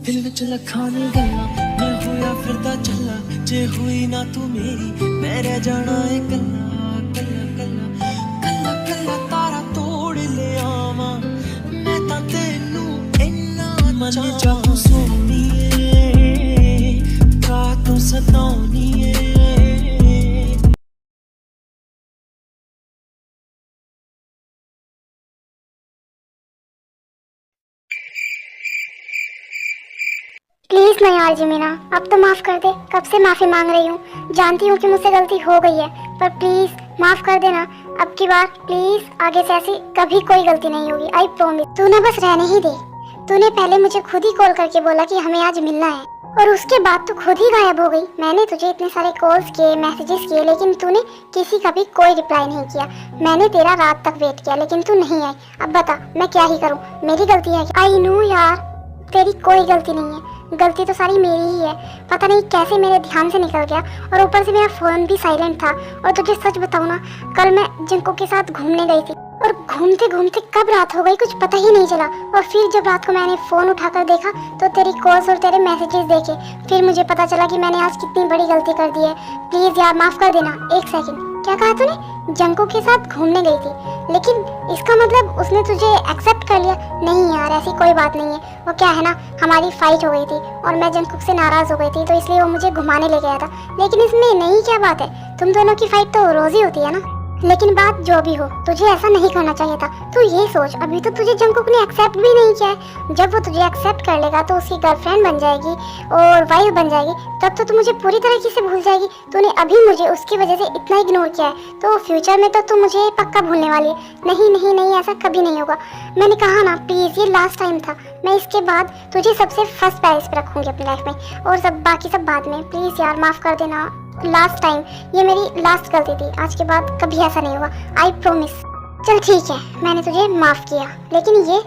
दिल विच लखां दी गल्लां मैं होया फिरदा चला जे हुई ना तू मेरी मैं रह जाना है कल्ला कल्ला कल्ला कल्ला कल्ला तारा तोड़ ले आवां मैं तां तैनू इन्ना मन चाहूं सोनीए का तू सताउनीए। प्लीज ना यार जिमीना, अब तो माफ कर दे। कब से माफी मांग रही हूँ, जानती हूँ कि मुझसे गलती हो गई है, पर प्लीज माफ कर देना अब की बार प्लीज। आगे से ऐसी कभी कोई गलती नहीं होगी, आई प्रॉमिस। तू ना बस रहने ही दे। तूने पहले मुझे खुद ही कॉल करके बोला कि हमें आज मिलना है, और उसके बाद तू खुद ही गायब हो गई। मैंने तुझे इतने सारे कॉल्स किए, मैसेजेस किए, लेकिन तूने किसी का भी कोई रिप्लाई नहीं किया। मैंने तेरा रात तक वेट किया, लेकिन तू नहीं आई। अब बता मैं क्या ही करूँ, मेरी गलती है? आई नो यार, तेरी कोई गलती नहीं है, गलती तो सारी मेरी ही है। पता नहीं कैसे मेरे ध्यान से निकल गया, और ऊपर से मेरा फोन भी साइलेंट था। और तुझे सच बताऊं ना, कल मैं जिंको के साथ घूमने गई थी, और घूमते घूमते कब रात हो गई कुछ पता ही नहीं चला। और फिर जब रात को मैंने फोन उठाकर देखा तो तेरी कॉल्स और तेरे मैसेजेस देखे, फिर मुझे पता चला कि मैंने आज कितनी बड़ी गलती कर दी है। प्लीज यार माफ कर देना। एक सेकंड, क्या कहा तूने? जंको के साथ घूमने गई थी, लेकिन इसका मतलब उसने तुझे एक्सेप्ट कर लिया? नहीं यार, ऐसी कोई बात नहीं है। वो क्या है ना, हमारी फाइट हो गई थी और मैं जंकुक से नाराज हो गई थी, तो इसलिए वो मुझे घुमाने ले गया था। लेकिन इसमें नई क्या बात है, तुम दोनों की फाइट तो रोज ही होती है ना। लेकिन बात जो भी हो, तुझे ऐसा नहीं करना चाहिए था। तू ये सोच, अभी तो तुझे जंकुक ने एक्सेप्ट भी नहीं किया है। जब वो तुझे एक्सेप्ट कर लेगा तो उसकी गर्लफ्रेंड बन जाएगी और वाइफ बन जाएगी, तब तो तू मुझे पूरी तरीके से भूल जाएगी। तूने अभी मुझे उसकी वजह से इतना इग्नोर किया है, तो फ्यूचर में तो तू मुझे पक्का भूलने वाली है। नहीं नहीं नहीं, ऐसा कभी नहीं होगा। मैंने कहा ना, प्लीज ये लास्ट टाइम था। मैं इसके बाद तुझे सबसे फर्स्ट प्राइस पे रखूंगी अपनी लाइफ में, और सब बाकी सब बाद में। प्लीज यार माफ कर देना, लास्ट टाइम, ये मेरी लास्ट गलती थी। आज के बाद कभी ऐसा नहीं होगा, आई प्रॉमिस। चल ठीक है, मैंने तुझे माफ किया, लेकिन ये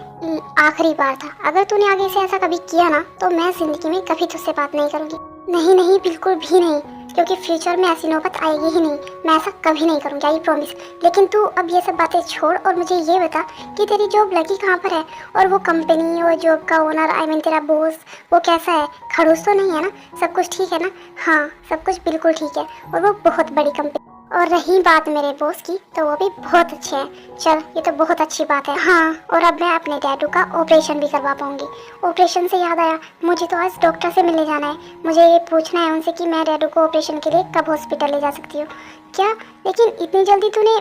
आखिरी बार था। अगर तूने आगे से ऐसा कभी किया ना, तो मैं जिंदगी में कभी तुझसे बात नहीं करूंगी। नहीं नहीं, बिल्कुल भी नहीं, क्योंकि फ्यूचर में ऐसी नौबत आएगी ही नहीं। मैं ऐसा कभी नहीं करूंगी, आई प्रॉमिस। लेकिन तू अब ये सब बातें छोड़ और मुझे ये बता कि तेरी जॉब लगी कहाँ पर है, और वो कंपनी और जॉब का ओनर, आई मीन तेरा बॉस, वो कैसा है? खड़ूस तो नहीं है ना? सब कुछ ठीक है ना? हाँ, सब कुछ बिल्कुल ठीक है, और वो बहुत बड़ी कंपनी। और रही बात मेरे बॉस की, तो वो भी बहुत अच्छे हैं। चल, ये तो बहुत अच्छी बात है। हाँ, और अब मैं अपने डैडू का ऑपरेशन भी करवा पाऊंगी। ऑपरेशन से याद आया, मुझे तो आज डॉक्टर से मिलने जाना है। मुझे ये पूछना है उनसे कि मैं डैडू को ऑपरेशन के लिए कब हॉस्पिटल ले जा सकती हूँ। क्या? लेकिन इतनी जल्दी तूने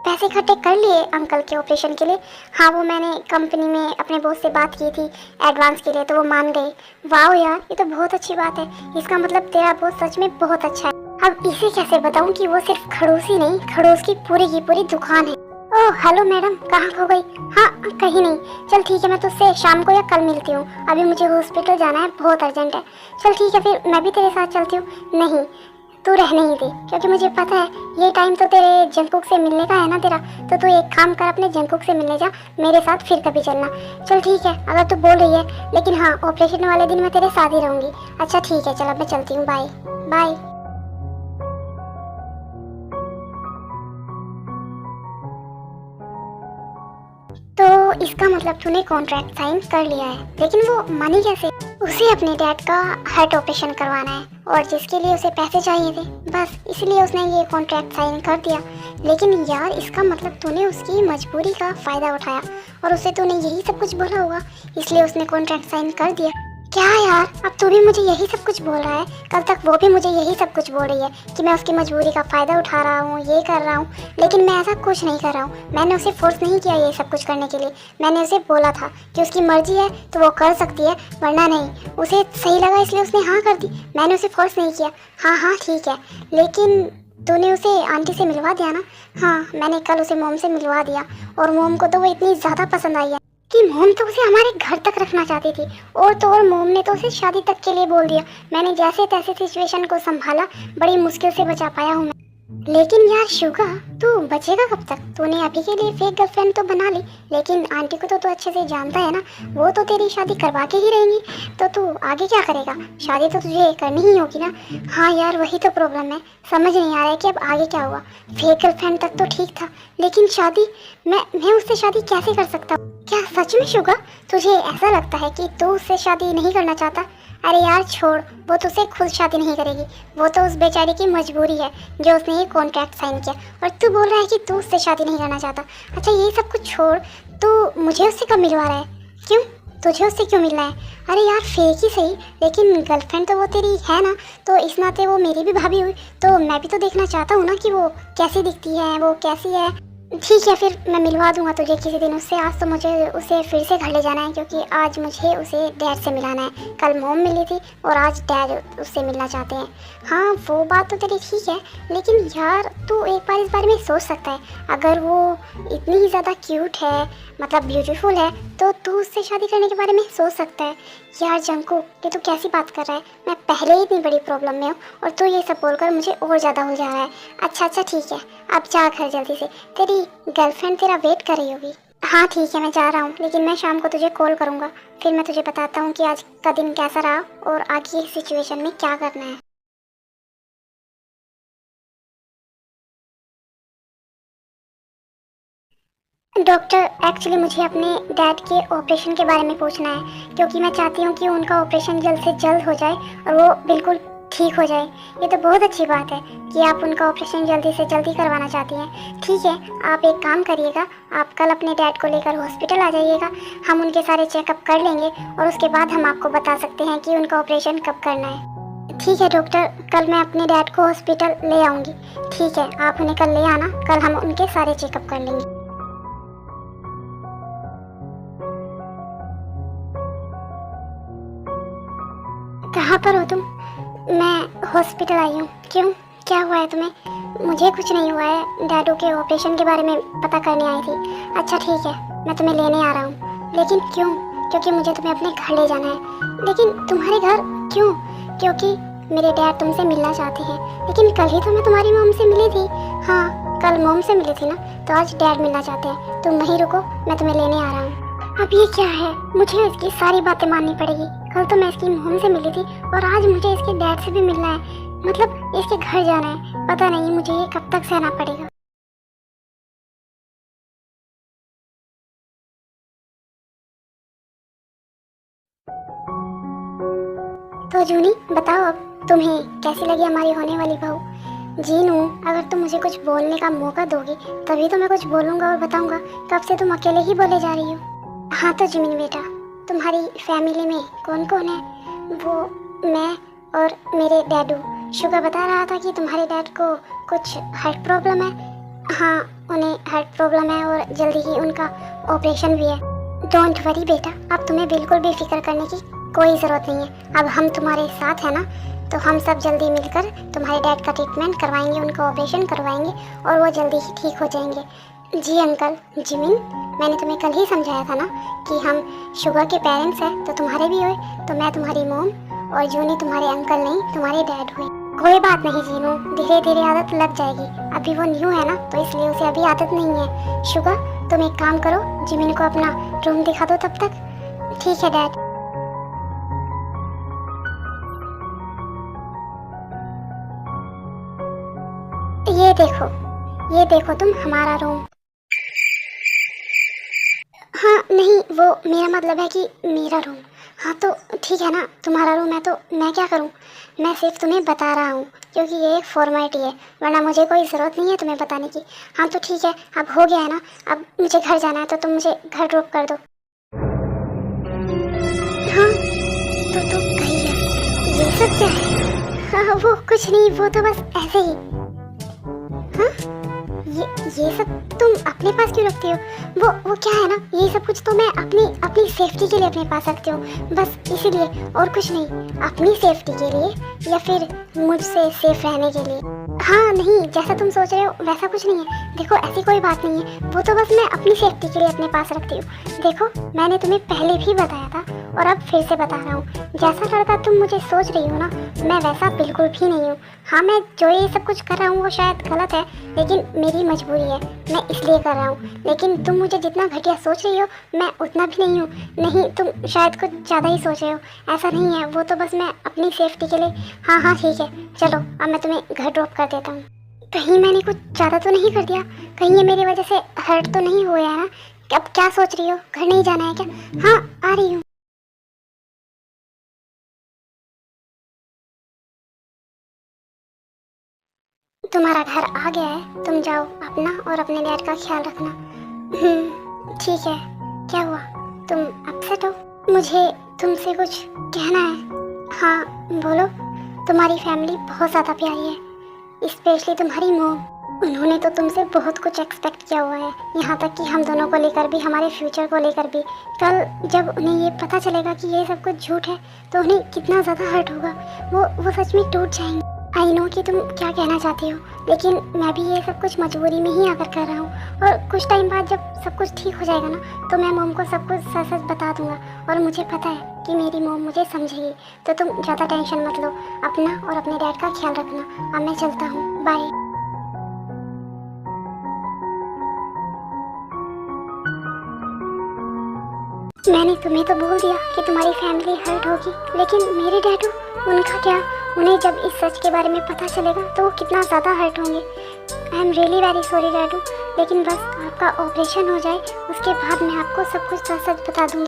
पैसे इकट्ठे कर लिए अंकल के ऑपरेशन के लिए? हाँ, वो मैंने कंपनी में अपने बॉस से बात की थी एडवांस के लिए, तो वो मान गए। वाह यार, ये तो बहुत अच्छी बात है। इसका मतलब तेरा बॉस सच में बहुत अच्छा है। अब इसे कैसे बताऊं कि वो सिर्फ खड़ूस ही नहीं, खड़ूस की पूरी दुकान है। ओह हेलो मैडम, कहाँ खो गई? हाँ कहीं नहीं। चल ठीक है, मैं तुझसे शाम को या कल मिलती हूँ। अभी मुझे हॉस्पिटल जाना है, बहुत अर्जेंट है। चल ठीक है, फिर मैं भी तेरे साथ चलती हूँ। नहीं, तू रहने ही दे, क्योंकि मुझे पता है ये टाइम तो तेरे जंकुक से मिलने का है ना तेरा। तो तू एक काम कर, अपने जंकुक से मिलने जा, मेरे साथ फिर कभी चलना। चल ठीक है, अगर तू बोल रही है। लेकिन हाँ, ऑपरेशन वाले दिन मैं तेरे साथ ही रहूँगी। अच्छा ठीक है, चल अब मैं चलती हूँ, बाय बाय। तो इसका मतलब तूने कॉन्ट्रैक्ट साइन कर लिया है, लेकिन वो मनी कैसे? उसे अपने डैड का हार्ट ऑपरेशन करवाना है, और जिसके लिए उसे पैसे चाहिए थे, बस इसलिए उसने ये कॉन्ट्रैक्ट साइन कर दिया। लेकिन यार, इसका मतलब तूने उसकी मजबूरी का फायदा उठाया, और उसे तूने यही सब कुछ बोला होगा, इसलिए उसने कॉन्ट्रैक्ट साइन कर दिया। क्या यार, अब तू भी मुझे यही सब कुछ बोल रहा है? कल तक वो भी मुझे यही सब कुछ बोल रही है कि मैं उसकी मजबूरी का फायदा उठा रहा हूँ, ये कर रहा हूँ। लेकिन मैं ऐसा कुछ नहीं कर रहा हूँ। मैंने उसे फोर्स नहीं किया ये सब कुछ करने के लिए। मैंने उसे बोला था कि उसकी मर्जी है तो वो कर सकती है, वरना नहीं। उसे सही लगा इसलिए उसने हाँ कर दी, मैंने उसे फोर्स नहीं किया। हाँ हाँ ठीक है, लेकिन तूने उसे आंटी से मिलवा दिया ना? हाँ, मैंने कल उसे मोम से मिलवा दिया, और मोम को तो वो इतनी ज़्यादा पसंद आई है कि मोम तो उसे हमारे घर तक रखना चाहती थी। और तो और मोम ने तो उसे शादी तक के लिए बोल दिया। मैंने जैसे तैसे सिचुएशन को संभाला, बड़ी मुश्किल से बचा पाया हूँ मैं। लेकिन यार शुगा, तू बचेगा कब तक? तूने अभी के लिए फेक गर्लफ्रेंड तो बना ली, लेकिन आंटी को तो तू अच्छे से जानता है ना, वो तो तेरी शादी करवा के ही रहेंगी। तो तू आगे क्या करेगा? शादी तो तुझे करनी ही होगी ना। हाँ यार, वही तो प्रॉब्लम है, समझ नहीं आ रहा है कि अब आगे क्या हुआ। फेक गर्लफ्रेंड तक तो ठीक था, लेकिन शादी, मैं उससे शादी कैसे कर सकता हूँ? क्या सच में शुगा तुझे ऐसा लगता है कि तू उससे शादी नहीं करना चाहता? अरे यार छोड़, वो तुझसे खुद शादी नहीं करेगी, वो तो उस बेचारी की मजबूरी है जो उसने ये कॉन्ट्रैक्ट साइन किया, और तू बोल रहा है कि तू उससे शादी नहीं करना चाहता। अच्छा ये सब कुछ छोड़, तू मुझे उससे कब मिलवा रहा है? क्यों, तुझे उससे क्यों मिलना है? अरे यार फेक ही सही, लेकिन गर्लफ्रेंड तो वो तेरी है ना, तो इस नाते वो मेरी भी भाभी हुई, तो मैं भी तो देखना चाहता हूँ ना कि वो कैसी दिखती है, वो कैसी है। ठीक है फिर मैं मिलवा दूंगा तुझे किसी दिन उससे। आज तो मुझे उसे फिर से घर ले जाना है, क्योंकि आज मुझे उसे डैड से मिलाना है। कल मॉम मिली थी और आज डैड उससे मिलना चाहते हैं। हाँ वो बात तो तेरी ठीक है, लेकिन यार तू एक बार इस बारे में सोच सकता है, अगर वो इतनी ही ज़्यादा क्यूट है, मतलब ब्यूटीफुल है, तो तू उससे शादी करने के बारे में सोच सकता है। यार जंकू, ये तू कैसी बात कर रहा है? मैं पहले ही इतनी बड़ी प्रॉब्लम में हूँ और तू ये सब बोलकर मुझे और ज़्यादा उलझा रहा है। अच्छा ठीक है, अब जा घर जल्दी से, तेरी गर्लफ्रेंड तेरा वेट कर रही होगी। हाँ ठीक है मैं जा रहा हूँ, लेकिन मैं शाम को तुझे कॉल करूँगा, फिर मैं तुझे बताता हूँ कि आज का दिन कैसा रहा और आगे इस सिचुएशन में क्या करना है। डॉक्टर, एक्चुअली मुझे अपने डैड के ऑपरेशन के बारे में पूछना है, क्योंकि मैं चाहती हूँ कि उनका ऑपरेशन जल्द से जल्द हो जाए और वो बिल्कुल ठीक हो जाए। ये तो बहुत अच्छी बात है कि आप उनका ऑपरेशन जल्दी से जल्दी करवाना चाहती हैं। ठीक है, आप एक काम करिएगा, आप कल अपने डैड को लेकर हॉस्पिटल आ जाइएगा, हम उनके सारे चेकअप कर लेंगे और उसके बाद हम आपको बता सकते हैं कि उनका ऑपरेशन कब करना है। ठीक है डॉक्टर, कल मैं अपने डैड को हॉस्पिटल ले आऊँगी। ठीक है, आप उन्हें कल ले आना, कल हम उनके सारे चेकअप कर लेंगे। कहाँ पर हो तुम? मैं हॉस्पिटल आई हूँ। क्यों, क्या हुआ है तुम्हें? मुझे कुछ नहीं हुआ है, डैडू के ऑपरेशन के बारे में पता करने आई थी। अच्छा ठीक है, मैं तुम्हें लेने आ रहा हूँ। लेकिन क्यों? क्योंकि मुझे तुम्हें अपने घर ले जाना है। लेकिन तुम्हारे घर क्यों? क्योंकि मेरे डैड तुमसे मिलना चाहते हैं। लेकिन कल ही तो मैं तुम्हारी मॉम से मिली थी। हाँ कल मॉम से मिली थी ना, तो आज डैड मिलना चाहते हैं। तुम वहीं रुको, मैं तुम्हें लेने आ रहा हूँ। अब ये क्या है, मुझे इसकी सारी बातें माननी पड़ेगी। कल तो मैं इसकी मॉम से मिली थी और आज मुझे इसके डैड से भी मिलना है, मतलब इसके घर जाना है। पता नहीं मुझे ये कब तक सहना पड़ेगा। तो जूनी बताओ, अब तुम्हें कैसी लगी हमारी होने वाली बहू? जीनू, अगर तुम मुझे कुछ बोलने का मौका दोगी तभी तो मैं कुछ बोलूँगा और बताऊँगा। कब से तुम अकेले ही बोले जा रही हो। हाँ तो जिमिन बेटा, तुम्हारी फैमिली में कौन कौन है? वो मैं और मेरे डैडू। शुगर बता रहा था कि तुम्हारे डैड को कुछ हार्ट प्रॉब्लम है। हाँ उन्हें हार्ट प्रॉब्लम है और जल्दी ही उनका ऑपरेशन भी है। डोंट वरी बेटा, अब तुम्हें बिल्कुल भी फिक्र करने की कोई ज़रूरत नहीं है। अब हम तुम्हारे साथ हैं ना, तो हम सब जल्दी मिलकर तुम्हारे डैड का ट्रीटमेंट करवाएंगे, उनका ऑपरेशन करवाएंगे और वो जल्दी ही ठीक हो जाएंगे। जी अंकल। जिमिन, मैंने तुम्हें कल ही समझाया था ना कि हम शुगर के पेरेंट्स हैं, तो तुम्हारे भी हुए, तो मैं तुम्हारी मॉम और जूनी तुम्हारे अंकल नहीं, तुम्हारे डैड हुए। कोई बात नहीं जीनू, धीरे धीरे आदत लग जाएगी। अभी वो न्यू है ना, तो इसलिए उसे अभी आदत नहीं है। शुगर, तुम एक काम करो, जिमिन को अपना रूम दिखा दो तब तक। ठीक है डैड। ये देखो तुम हमारा रूम। हाँ नहीं, वो मेरा मतलब है कि मेरा रूम। हाँ तो ठीक है ना, तुम्हारा रूम है तो मैं क्या करूँ? मैं सिर्फ तुम्हें बता रहा हूँ क्योंकि ये एक फॉर्मेलिटी है, वरना मुझे कोई ज़रूरत नहीं है तुम्हें बताने की। हाँ तो ठीक है, अब हो गया है ना, अब मुझे घर जाना है, तो तुम मुझे घर ड्रॉप कर दो। हाँ तो कही है, ये सब क्या है? हाँ वो कुछ नहीं, वो तो बस ऐसे ही। हाँ ये सब तुम अपने पास क्यों रखती हो? वो क्या है ना, ये सब कुछ तो मैं अपनी सेफ्टी के लिए अपने पास रखती हूँ, बस इसीलिए, और कुछ नहीं। अपनी सेफ्टी के लिए या फिर मुझसे सेफ रहने के लिए। हाँ नहीं, जैसा तुम सोच रहे हो वैसा कुछ नहीं है। देखो ऐसी कोई बात नहीं है, वो तो बस मैं अपनी सेफ्टी के लिए अपने पास रखती हूँ। देखो मैंने तुम्हें पहले भी बताया था और अब फिर से बता रहा हूँ, जैसा लड़का तुम मुझे सोच रही हो ना, मैं वैसा बिल्कुल भी नहीं हूँ। हाँ मैं जो ये सब कुछ कर रहा हूँ वो शायद गलत है, लेकिन मेरी मजबूरी है, मैं इसलिए कर रहा हूँ। लेकिन तुम मुझे जितना घटिया सोच रही हो मैं उतना भी नहीं हूँ। नहीं, तुम शायद कुछ ज़्यादा ही सोच रहे हो, ऐसा नहीं है, वो तो बस मैं अपनी सेफ्टी के लिए। हाँ हाँ ठीक है, चलो अब मैं तुम्हें घर ड्रॉप कर देता हूँ। कहीं मैंने कुछ ज़्यादा तो नहीं कर दिया? कहीं ये मेरी वजह से हर्ट तो नहीं हुआ है ना? अब क्या सोच रही हो, घर नहीं जाना है क्या? हाँ आ रही हूँ। तुम्हारा घर आ गया है, तुम जाओ अपना और अपने डैड का ख्याल रखना। ठीक है। क्या हुआ, तुम अपसेट हो? मुझे तुमसे कुछ कहना है। हाँ बोलो। तुम्हारी फैमिली बहुत ज़्यादा प्यारी है, स्पेशली तुम्हारी मॉम। उन्होंने तो तुमसे बहुत कुछ एक्सपेक्ट किया हुआ है, यहाँ तक कि हम दोनों को लेकर भी, हमारे फ्यूचर को लेकर भी। कल जब उन्हें ये पता चलेगा कि ये सब कुछ झूठ है तो उन्हें कितना ज़्यादा हर्ट होगा, वो सच में टूट जाएंगे। आई नो कि तुम क्या कहना चाहती हो, लेकिन मैं भी ये सब कुछ मजबूरी में ही आकर कर रहा हूँ। और कुछ टाइम बाद जब सब कुछ ठीक हो जाएगा ना, तो मैं मॉम को सब कुछ सच सच बता दूंगा। और मुझे पता है कि मेरी मॉम मुझे समझेगी, तो तुम ज़्यादा टेंशन मत लो। अपना और अपने डैड का ख्याल रखना। अब मैं चलता हूँ, बाय। मैंने तुम्हें तो बोल दिया कि तुम्हारी फैमिली हर्ट होगी, लेकिन मेरे डैडू, उनका क्या? उन्हें जब इस सच के बारे में पता चलेगा तो वो कितना ज़्यादा हर्ट होंगे। I am really very sorry डैडू, लेकिन बस आपका ऑपरेशन हो जाए उसके बाद मैं आपको सब कुछ सच सच बता दूँगी।